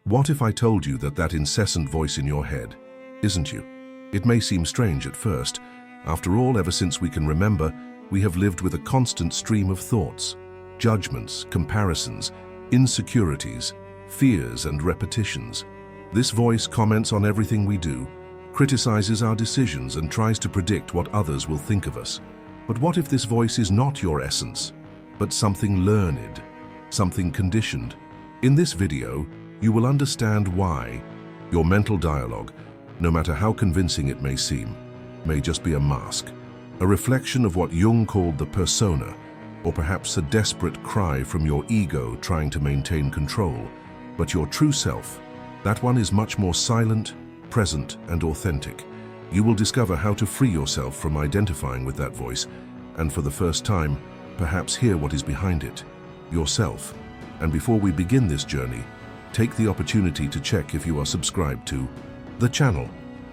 What if I told you that that incessant voice in your head isn't you? It may seem strange at first. After all, ever since we can remember, we have lived with a constant stream of thoughts, judgments, comparisons, insecurities, fears, and repetitions. This voice comments on everything we do, criticizes our decisions, and tries to predict what others will think of us. But what if this voice is not your essence, but something learned, something conditioned? In this video, you will understand why your mental dialogue, no matter how convincing it may seem, may just be a mask, a reflection of what Jung called the persona, or perhaps a desperate cry from your ego trying to maintain control. But your true self, that one is much more silent, present, and authentic. You will discover how to free yourself from identifying with that voice, and for the first time, perhaps hear what is behind it, yourself. And before we begin this journey, take the opportunity to check if you are subscribed to the channel.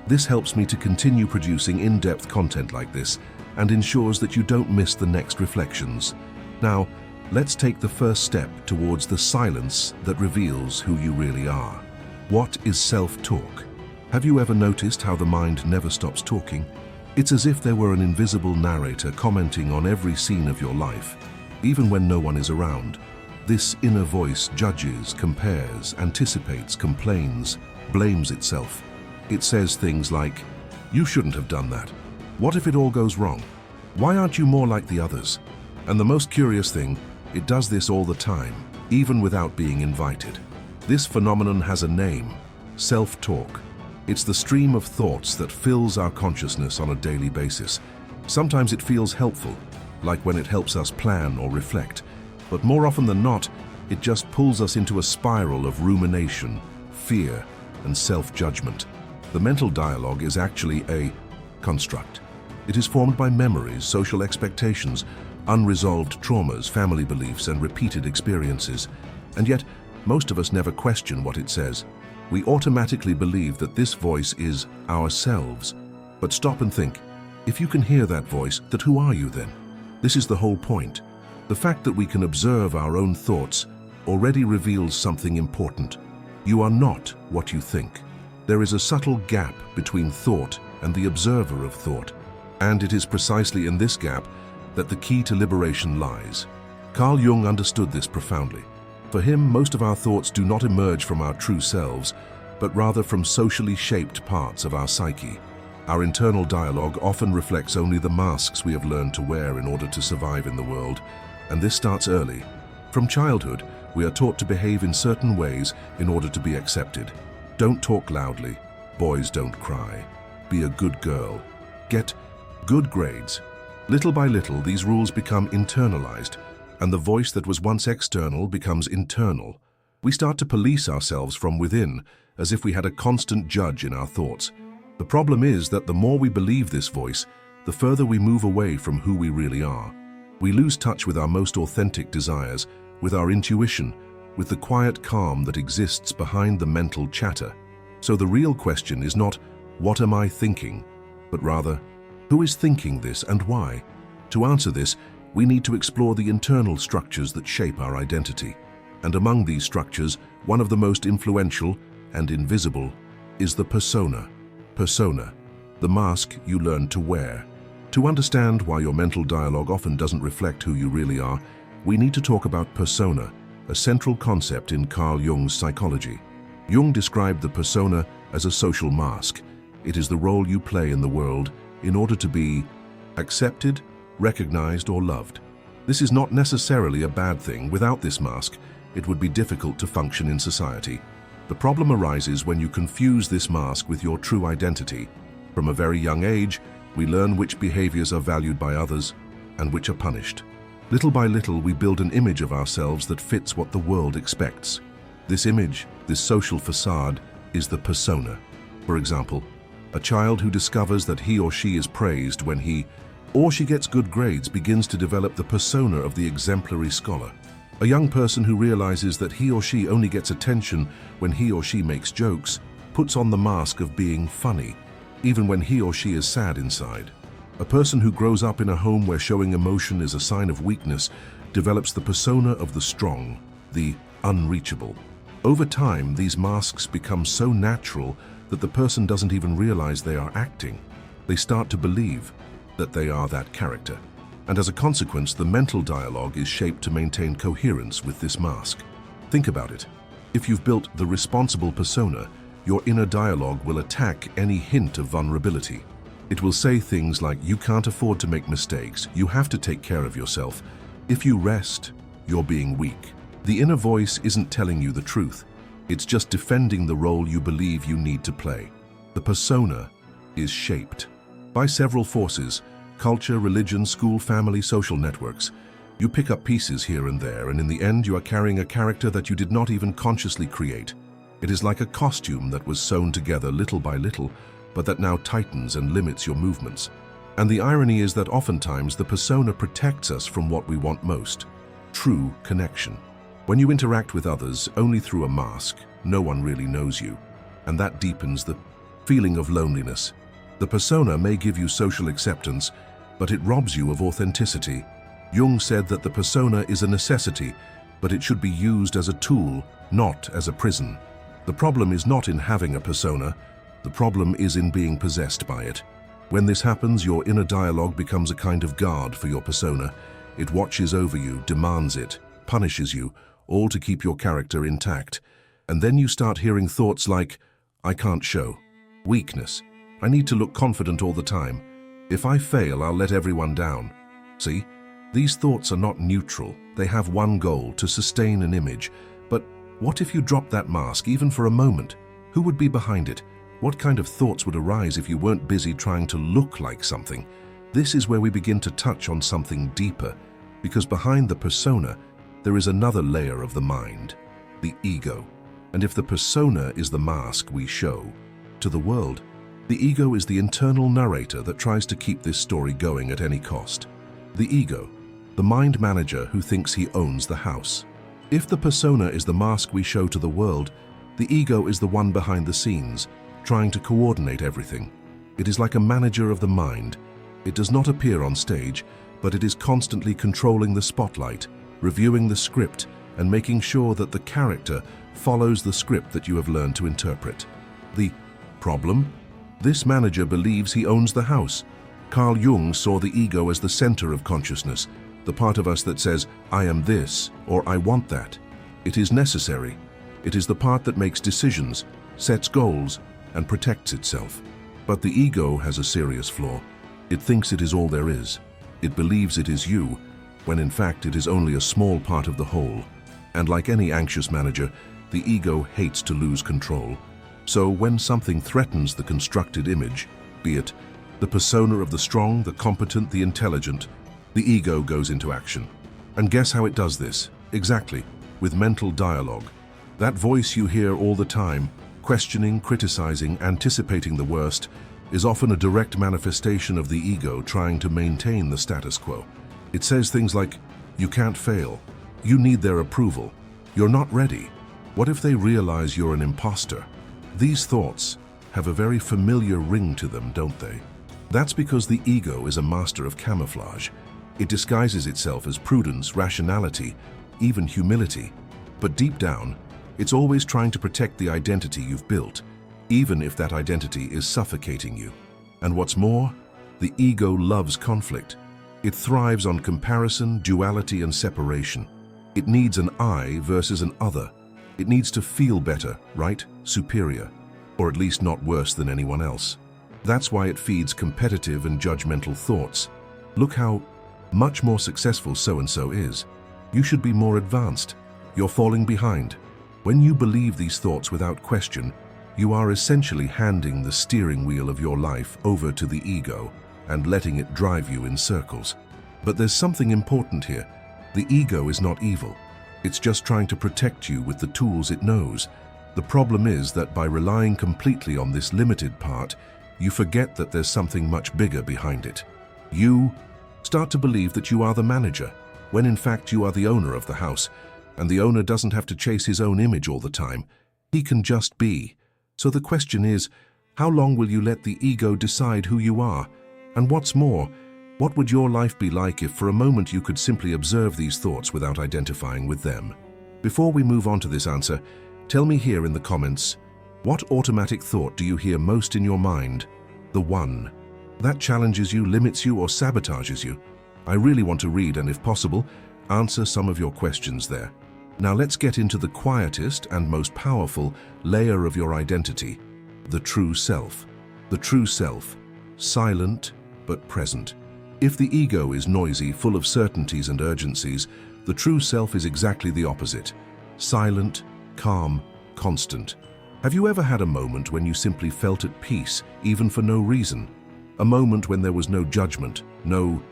This helps me to continue producing in-depth content like this and ensures that you don't miss the next reflections. Now, let's take the first step towards the silence that reveals who you really are. What is self-talk? Have you ever noticed how the mind never stops talking? It's as if there were an invisible narrator commenting on every scene of your life, even when no one is around. This inner voice judges, compares, anticipates, complains, blames itself. It says things like, "You shouldn't have done that. What if it all goes wrong? Why aren't you more like the others?" And the most curious thing, it does this all the time, even without being invited. This phenomenon has a name: self-talk. It's the stream of thoughts that fills our consciousness on a daily basis. Sometimes it feels helpful, like when it helps us plan or reflect. But more often than not, it just pulls us into a spiral of rumination, fear, and self-judgment. The mental dialogue is actually a construct. It is formed by memories, social expectations, unresolved traumas, family beliefs, and repeated experiences. And yet, most of us never question what it says. We automatically believe that this voice is ourselves. But stop and think. If you can hear that voice, that who are you then? This is the whole point. The fact that we can observe our own thoughts already reveals something important. You are not what you think. There is a subtle gap between thought and the observer of thought. And it is precisely in this gap that the key to liberation lies. Carl Jung understood this profoundly. For him, most of our thoughts do not emerge from our true selves, but rather from socially shaped parts of our psyche. Our internal dialogue often reflects only the masks we have learned to wear in order to survive in the world. And this starts early. From childhood, we are taught to behave in certain ways in order to be accepted. Don't talk loudly. Boys don't cry. Be a good girl. Get good grades. Little by little, these rules become internalized, and the voice that was once external becomes internal. We start to police ourselves from within, as if we had a constant judge in our thoughts. The problem is that the more we believe this voice, the further we move away from who we really are. We lose touch with our most authentic desires, with our intuition, with the quiet calm that exists behind the mental chatter. So the real question is not, what am I thinking? But rather, who is thinking this and why? To answer this, we need to explore the internal structures that shape our identity. And among these structures, one of the most influential and invisible is the persona. Persona, the mask you learn to wear. To understand why your mental dialogue often doesn't reflect who you really are, we need to talk about persona, a central concept in Carl Jung's psychology. Jung described the persona as a social mask. It is the role you play in the world in order to be accepted, recognized, or loved. This is not necessarily a bad thing. Without this mask, it would be difficult to function in society. The problem arises when you confuse this mask with your true identity. From a very young age, we learn which behaviors are valued by others and which are punished. Little by little, we build an image of ourselves that fits what the world expects. This image, this social facade, is the persona. For example, a child who discovers that he or she is praised when he or she gets good grades begins to develop the persona of the exemplary scholar. A young person who realizes that he or she only gets attention when he or she makes jokes puts on the mask of being funny, even when he or she is sad inside. A person who grows up in a home where showing emotion is a sign of weakness develops the persona of the strong, the unreachable. Over time, these masks become so natural that the person doesn't even realize they are acting. They start to believe that they are that character. And as a consequence, the mental dialogue is shaped to maintain coherence with this mask. Think about it. If you've built the responsible persona, your inner dialogue will attack any hint of vulnerability. It will say things like, you can't afford to make mistakes, you have to take care of yourself. If you rest, you're being weak. The inner voice isn't telling you the truth. It's just defending the role you believe you need to play. The persona is shaped by several forces: culture, religion, school, family, social networks. You pick up pieces here and there, and in the end you are carrying a character that you did not even consciously create. It is like a costume that was sewn together little by little, but that now tightens and limits your movements. And the irony is that oftentimes the persona protects us from what we want most: true connection. When you interact with others only through a mask, no one really knows you, and that deepens the feeling of loneliness. The persona may give you social acceptance, but it robs you of authenticity. Jung said that the persona is a necessity, but it should be used as a tool, not as a prison. The problem is not in having a persona, the problem is in being possessed by it. When this happens, your inner dialogue becomes a kind of guard for your persona. It watches over you, demands it, punishes you, all to keep your character intact. And then you start hearing thoughts like, I can't show. Weakness. I need to look confident all the time. If I fail, I'll let everyone down. See? These thoughts are not neutral. They have one goal: to sustain an image. But what if you drop that mask, even for a moment? Who would be behind it? What kind of thoughts would arise if you weren't busy trying to look like something? This is where we begin to touch on something deeper, because behind the persona, there is another layer of the mind, the ego. And if the persona is the mask we show to the world, the ego is the internal narrator that tries to keep this story going at any cost. The ego, the mind manager who thinks he owns the house. If the persona is the mask we show to the world, the ego is the one behind the scenes, trying to coordinate everything. It is like a manager of the mind. It does not appear on stage, but it is constantly controlling the spotlight, reviewing the script, and making sure that the character follows the script that you have learned to interpret. The problem? This manager believes he owns the house. Carl Jung saw the ego as the center of consciousness, the part of us that says, I am this, or I want that. It is necessary. It is the part that makes decisions, sets goals, and protects itself. But the ego has a serious flaw. It thinks it is all there is. It believes it is you, when in fact it is only a small part of the whole. And like any anxious manager, the ego hates to lose control. So when something threatens the constructed image, be it the persona of the strong, the competent, the intelligent, the ego goes into action. And guess how it does this? Exactly, with mental dialogue. That voice you hear all the time, questioning, criticizing, anticipating the worst, is often a direct manifestation of the ego trying to maintain the status quo. It says things like, you can't fail, you need their approval, you're not ready. What if they realize you're an imposter? These thoughts have a very familiar ring to them, don't they? That's because the ego is a master of camouflage. It disguises itself as prudence, rationality, even humility. But deep down, it's always trying to protect the identity you've built, even if that identity is suffocating you. And what's more, the ego loves conflict. It thrives on comparison, duality, and separation. It needs an I versus an other. It needs to feel better, right? Superior. Or at least not worse than anyone else. That's why it feeds competitive and judgmental thoughts. Look how much more successful so-and-so is. You should be more advanced. You're falling behind. When you believe these thoughts without question, you are essentially handing the steering wheel of your life over to the ego and letting it drive you in circles. But there's something important here. The ego is not evil. It's just trying to protect you with the tools it knows. The problem is that by relying completely on this limited part, you forget that there's something much bigger behind it. You start to believe that you are the manager, when in fact you are the owner of the house, and the owner doesn't have to chase his own image all the time. He can just be. So the question is, how long will you let the ego decide who you are? And what's more, what would your life be like if for a moment you could simply observe these thoughts without identifying with them? Before we move on to this answer, Tell me here in the comments, what automatic thought do you hear most in your mind? The one that challenges you, limits you, or sabotages you? I really want to read and, if possible, answer some of your questions there. Now let's get into the quietest and most powerful layer of your identity, the true self. The true self, silent but present. If the ego is noisy, full of certainties and urgencies, the true self is exactly the opposite. Silent, calm, constant. Have you ever had a moment when you simply felt at peace, even for no reason? A moment when there was no judgment, no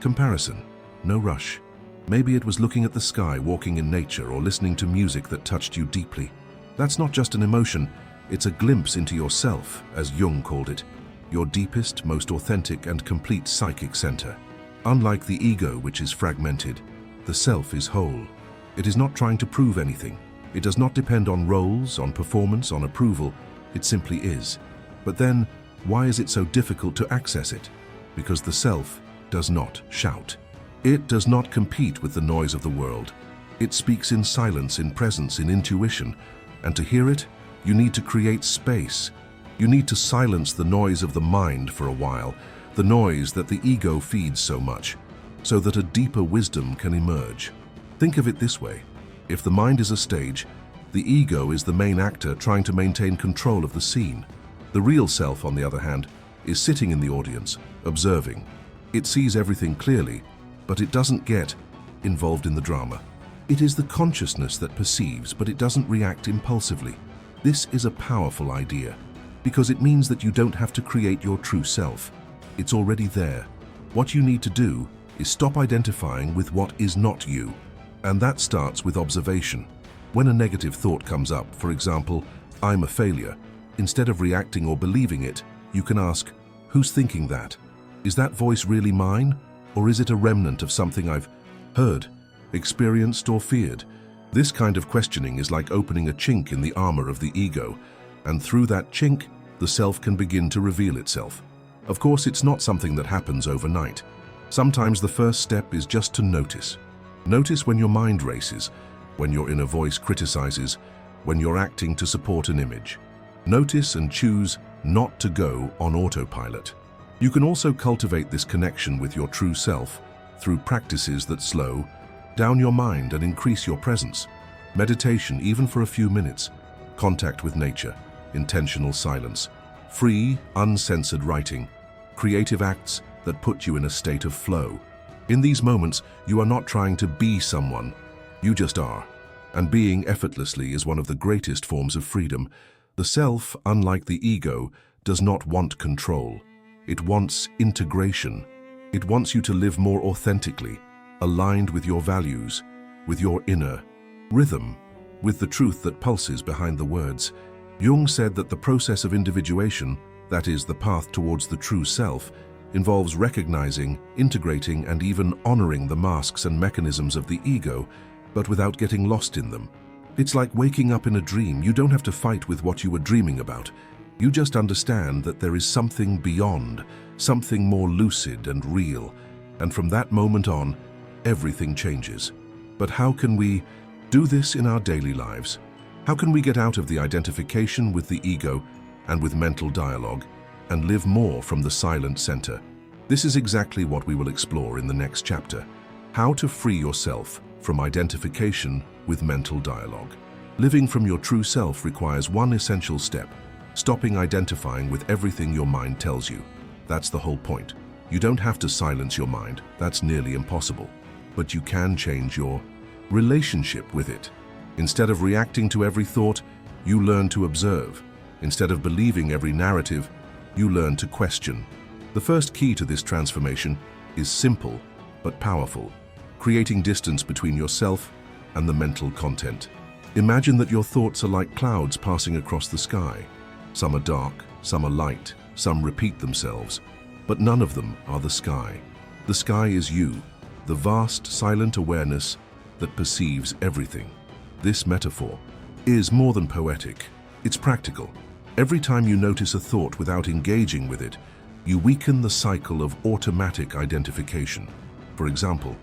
comparison, no rush. Maybe it was looking at the sky, walking in nature, or listening to music that touched you deeply. That's not just an emotion, it's a glimpse into yourself, as Jung called it, your deepest, most authentic and complete psychic center. Unlike the ego, which is fragmented, the self is whole. It is not trying to prove anything. It does not depend on roles, on performance, on approval. It simply is. But then, why is it so difficult to access it? Because the self does not shout. It does not compete with the noise of the world. It speaks in silence, in presence, in intuition. And to hear it, you need to create space. You need to silence the noise of the mind for a while, the noise that the ego feeds so much, so that a deeper wisdom can emerge. Think of it this way. If the mind is a stage, the ego is the main actor trying to maintain control of the scene. The real self, on the other hand, is sitting in the audience, observing. It sees everything clearly, but it doesn't get involved in the drama. It is the consciousness that perceives, but it doesn't react impulsively. This is a powerful idea, because it means that you don't have to create your true self. It's already there. What you need to do is stop identifying with what is not you. And that starts with observation. When a negative thought comes up, for example, I'm a failure, instead of reacting or believing it, you can ask, who's thinking that? Is that voice really mine? Or is it a remnant of something I've heard, experienced, or feared? This kind of questioning is like opening a chink in the armor of the ego, and through that chink, the self can begin to reveal itself. Of course, it's not something that happens overnight. Sometimes the first step is just to notice. Notice when your mind races, when your inner voice criticizes, when you're acting to support an image. Notice and choose not to go on autopilot. You can also cultivate this connection with your true self through practices that slow down your mind and increase your presence. Meditation, even for a few minutes, contact with nature, intentional silence, free, uncensored writing, creative acts that put you in a state of flow. In these moments, you are not trying to be someone, you just are. And being effortlessly is one of the greatest forms of freedom. The self, unlike the ego, does not want control. It wants integration. It wants you to live more authentically, aligned with your values, with your inner rhythm, with the truth that pulses behind the words. Jung said that the process of individuation, that is, the path towards the true self, involves recognizing, integrating, and even honoring the masks and mechanisms of the ego, but without getting lost in them. It's like waking up in a dream. You don't have to fight with what you were dreaming about. You just understand that there is something beyond, something more lucid and real, and from that moment on, everything changes. But how can we do this in our daily lives? How can we get out of the identification with the ego and with mental dialogue and live more from the silent center? This is exactly what we will explore in the next chapter. How to free yourself from identification with mental dialogue. Living from your true self requires one essential step: stopping identifying with everything your mind tells you. That's the whole point. You don't have to silence your mind. That's nearly impossible. But you can change your relationship with it. Instead of reacting to every thought, you learn to observe. Instead of believing every narrative, you learn to question. The first key to this transformation is simple but powerful: creating distance between yourself and the mental content. Imagine that your thoughts are like clouds passing across the sky. Some are dark, some are light, some repeat themselves, but none of them are the sky. The sky is you, the vast, silent awareness that perceives everything. This metaphor is more than poetic. It's practical. Every time you notice a thought without engaging with it, you weaken the cycle of automatic identification. For example,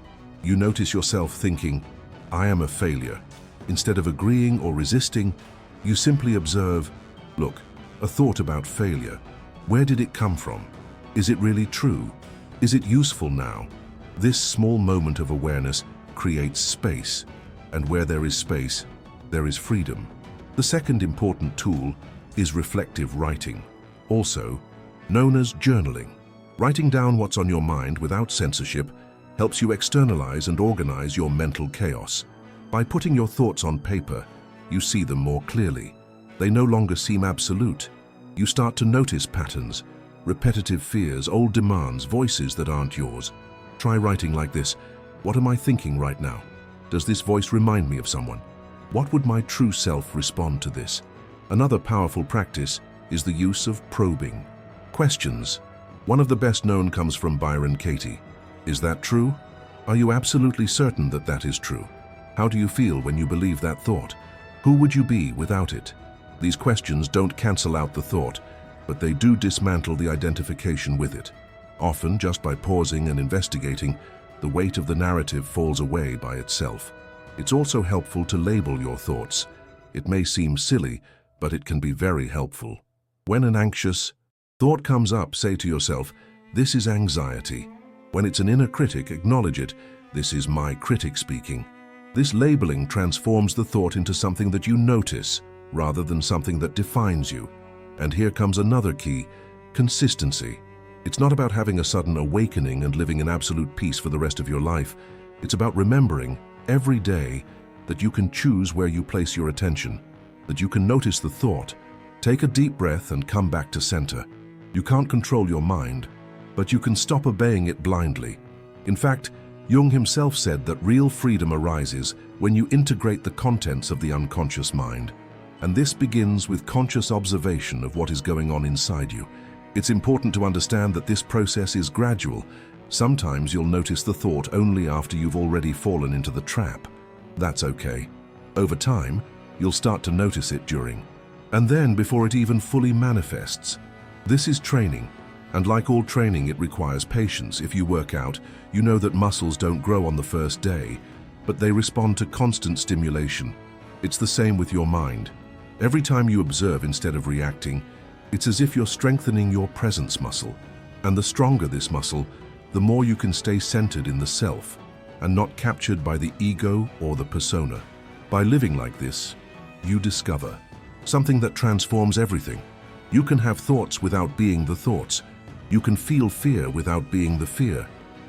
you notice yourself thinking, "I am a failure." Instead of agreeing or resisting, You simply observe, look, a thought about failure. Where did it come from? Is it really true? Is it useful now? This small moment of awareness creates space, and where there is space, there is freedom. The second important tool is reflective writing, also known as journaling. Writing down what's on your mind without censorship helps you externalize and organize your mental chaos. By putting your thoughts on paper, you see them more clearly. They no longer seem absolute. You start to notice patterns, repetitive fears, old demands, voices that aren't yours. Try writing like this. What am I thinking right now? Does this voice remind me of someone? What would my true self respond to this? Another powerful practice is the use of probing. Questions. One of the best known comes from Byron Katie. Is that true? Are you absolutely certain that that is true? How do you feel when you believe that thought? Who would you be without it? These questions don't cancel out the thought, but they do dismantle the identification with it. Often, just by pausing and investigating, the weight of the narrative falls away by itself. It's also helpful to label your thoughts. It may seem silly, but it can be very helpful. When an anxious thought comes up, say to yourself, this is anxiety. When it's an inner critic, acknowledge it. This is my critic speaking. This labeling transforms the thought into something that you notice, rather than something that defines you. And here comes another key: consistency. It's not about having a sudden awakening and living in absolute peace for the rest of your life. It's about remembering every day that you can choose where you place your attention, that you can notice the thought, take a deep breath and come back to center. You can't control your mind, but you can stop obeying it blindly. In fact, Jung himself said that real freedom arises when you integrate the contents of the unconscious mind. And this begins with conscious observation of what is going on inside you. It's important to understand that this process is gradual. Sometimes you'll notice the thought only after you've already fallen into the trap. That's okay. Over time, you'll start to notice it during, and then before it even fully manifests. This is training, and like all training, it requires patience. If you work out, you know that muscles don't grow on the first day, but they respond to constant stimulation. It's the same with your mind. Every time you observe instead of reacting, it's as if you're strengthening your presence muscle. And the stronger this muscle, the more you can stay centered in the self and not captured by the ego or the persona. By living like this, you discover something that transforms everything. You can have thoughts without being the thoughts. You can feel fear without being the fear.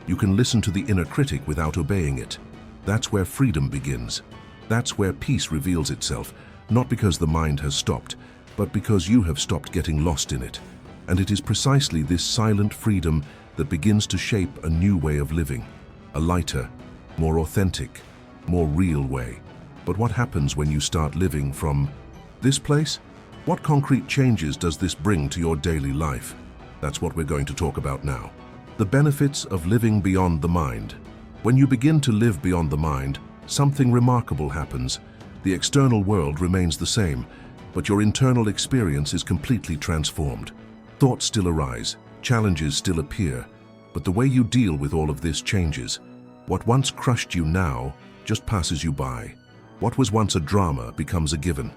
You can listen to the inner critic without obeying it. That's where freedom begins. That's where peace reveals itself, not because the mind has stopped, but because you have stopped getting lost in it. And it is precisely this silent freedom that begins to shape a new way of living, a lighter, more authentic, more real way. But what happens when you start living from this place? What concrete changes does this bring to your daily life? That's what we're going to talk about now. The benefits of living beyond the mind. When you begin to live beyond the mind, something remarkable happens. The external world remains the same, but your internal experience is completely transformed. Thoughts still arise, challenges still appear, but the way you deal with all of this changes. What once crushed you now just passes you by. What was once a drama becomes a given.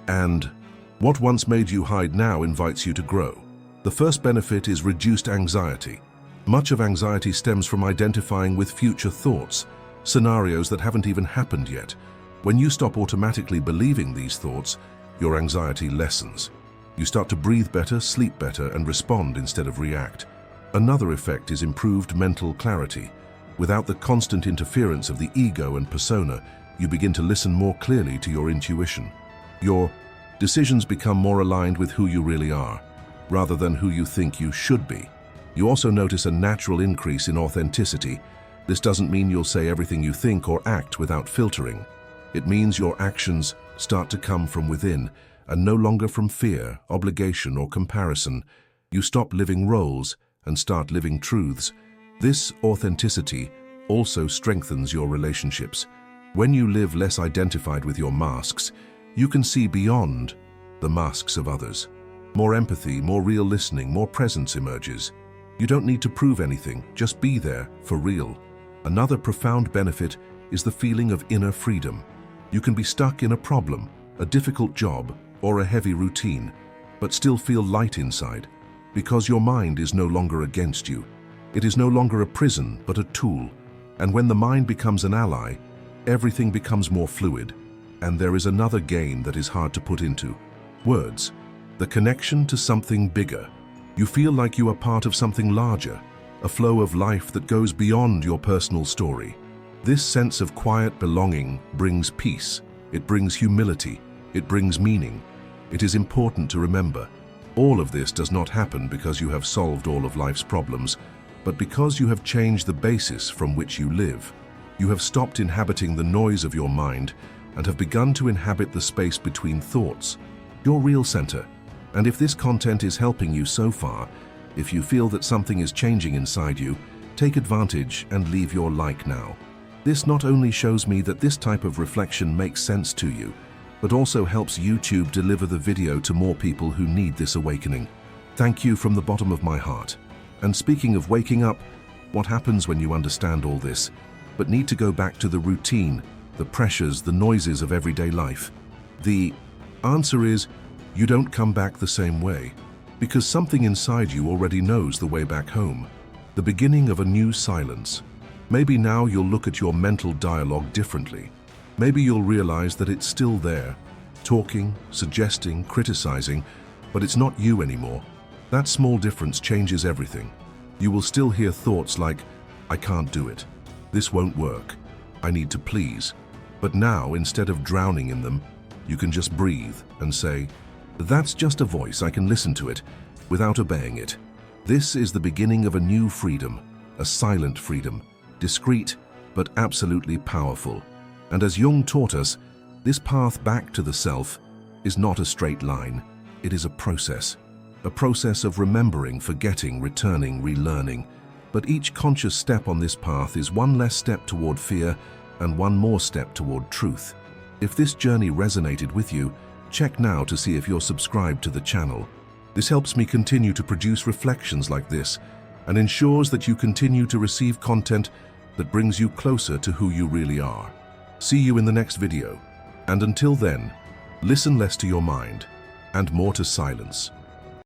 And what once made you hide now invites you to grow. The first benefit is reduced anxiety. Much of anxiety stems from identifying with future thoughts, scenarios that haven't even happened yet. When you stop automatically believing these thoughts, your anxiety lessens. You start to breathe better, sleep better, and respond instead of react. Another effect is improved mental clarity. Without the constant interference of the ego and persona, you begin to listen more clearly to your intuition. Your decisions become more aligned with who you really are, rather than who you think you should be. You also notice a natural increase in authenticity. This doesn't mean you'll say everything you think or act without filtering. It means your actions start to come from within and no longer from fear, obligation, or comparison. You stop living roles and start living truths. This authenticity also strengthens your relationships. When you live less identified with your masks, you can see beyond the masks of others. More empathy, more real listening, more presence emerges. You don't need to prove anything, just be there for real. Another profound benefit is the feeling of inner freedom. You can be stuck in a problem, a difficult job, or a heavy routine, but still feel light inside, because your mind is no longer against you. It is no longer a prison, but a tool. And when the mind becomes an ally, everything becomes more fluid. And there is another game that is hard to put into words: the connection to something bigger. You feel like you are part of something larger, a flow of life that goes beyond your personal story. This sense of quiet belonging brings peace, it brings humility, it brings meaning. It is important to remember, all of this does not happen because you have solved all of life's problems, but because you have changed the basis from which you live. You have stopped inhabiting the noise of your mind and have begun to inhabit the space between thoughts, your real center. And if this content is helping you so far, if you feel that something is changing inside you, take advantage and leave your like now. This not only shows me that this type of reflection makes sense to you, but also helps YouTube deliver the video to more people who need this awakening. Thank you from the bottom of my heart. And speaking of waking up, what happens when you understand all this, but need to go back to the routine, the pressures, the noises of everyday life? The answer is, you don't come back the same way, because something inside you already knows the way back home. The beginning of a new silence. Maybe now you'll look at your mental dialogue differently. Maybe you'll realize that it's still there, talking, suggesting, criticizing, but it's not you anymore. That small difference changes everything. You will still hear thoughts like, I can't do it. This won't work. I need to please. But now, instead of drowning in them, you can just breathe and say, that's just a voice, I can listen to it without obeying it. This is the beginning of a new freedom, a silent freedom, discreet but absolutely powerful. And as Jung taught us, this path back to the self is not a straight line. It is a process of remembering, forgetting, returning, relearning. But each conscious step on this path is one less step toward fear and one more step toward truth. If this journey resonated with you, check now to see if you're subscribed to the channel. This helps me continue to produce reflections like this and ensures that you continue to receive content that brings you closer to who you really are. See you in the next video. And until then, listen less to your mind and more to silence.